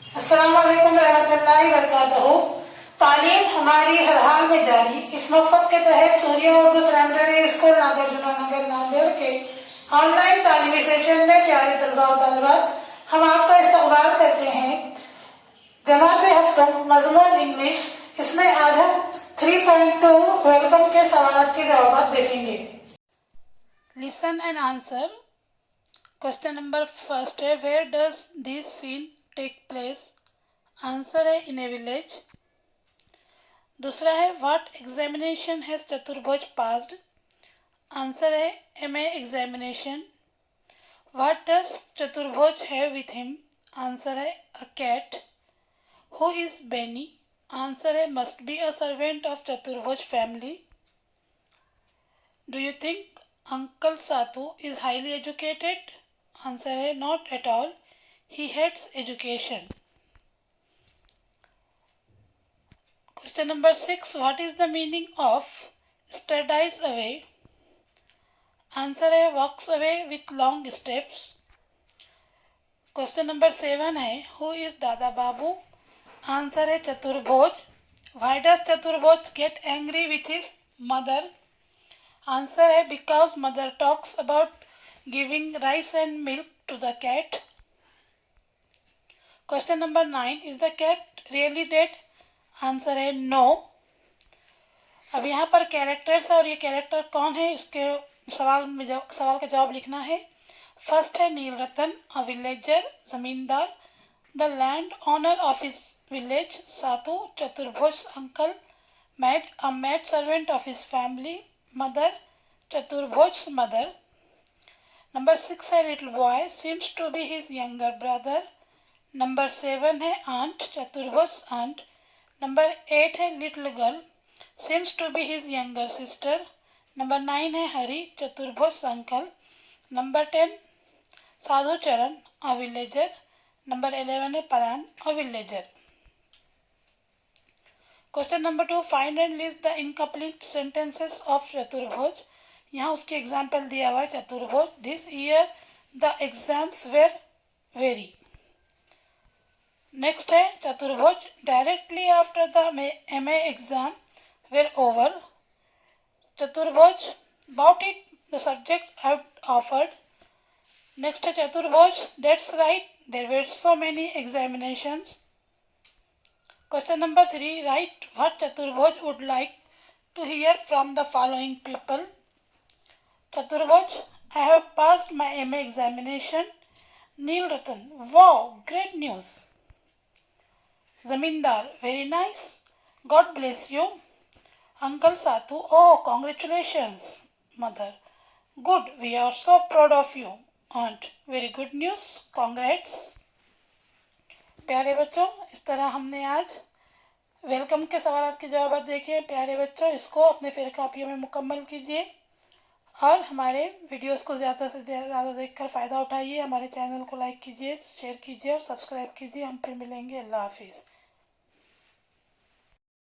अस्सलाम वालेकुम रहमतुल्लाहि वबरकातुहू। तालीम हमारी हर हाल में जारी। इस मकसद के तहत सूर्या उर्दू प्राइमरी स्कूल नागार्जुना नगर नांदेड़ के ऑनलाइन तालीमी सेशन में प्यारे तलबा और तलबात हम आपका इस्तकबाल करते हैं। जमात हफ्तम मजमून इंग्लिश, इसमें आज हम 3.2 वेलकम के सवाल के जवाब देखेंगे। Listen and answer. Question number first है, where does this scene take place? Answer है इन ए विलेज। दूसरा है, what examination has Chaturbhuj passed? Answer है MA examination. What does Chaturbhuj have with him? Answer है a cat. Who is Beni? Answer है must be a servant of Chaturbhuj family. Do you think uncle Satu is highly educated? Answer है not at all, he hates education. Question number 6. What is the meaning of strides away? Answer है walks away with long steps. Question number 7 है, who is Dada Babu? Answer है चतुर्भुज। Why does चतुर्भुज get angry with his mother? Answer है because mother talks about giving rice and milk to the cat. Question number 9. Is the cat really dead? Answer है no. अब यहाँ पर characters है और ये कैरेक्टर कौन है, इसके सवाल का जवाब लिखना है। फर्स्ट है Neel Ratan, a villager, zamindar. The land owner of his village, Satu. Chaturbhuj uncle. Mad servant of his family, mother. Chaturbhuj mother. Number 6 है little boy, seems to be his younger brother. Number 7 है आंट, चतुर्भुज आंट। नंबर 8 है little girl, seems to be his younger sister. Number 9 है हरी, चतुर्भुज uncle. Number 10 साधु चरण, अ villager. Number 11 है Paran, a villager. Question number 2, find and list the incomplete sentences of Chaturbhuj. यहाँ उसके example दिया हुआ है Chaturbhuj. This year the exams were very. Next है Chaturbhuj, directly after the MA exam were over. Chaturbhuj, about it the subject offered. Next है Chaturbhuj, that's right there were so many examinations. Question number 3, write what Chaturbhuj would like to hear from the following people. चतुर्भुज, I have passed my MA examination. Neel Ratan, wow great news. Zamindar, very nice, God bless you. Uncle Satu, oh congratulations. Mother, good, we are so proud of you. Aunt, very good news, congrats. प्यारे बच्चों, इस तरह हमने आज welcome के सवाल के जवाब देखे। प्यारे बच्चों, इसको अपने फिर कापियों में मुकम्मल कीजिए और हमारे वीडियोस को ज़्यादा से ज़्यादा देखकर फ़ायदा उठाइए। हमारे चैनल को लाइक कीजिए, शेयर कीजिए और सब्सक्राइब कीजिए। हम फिर मिलेंगे। अल्लाह हाफिज़।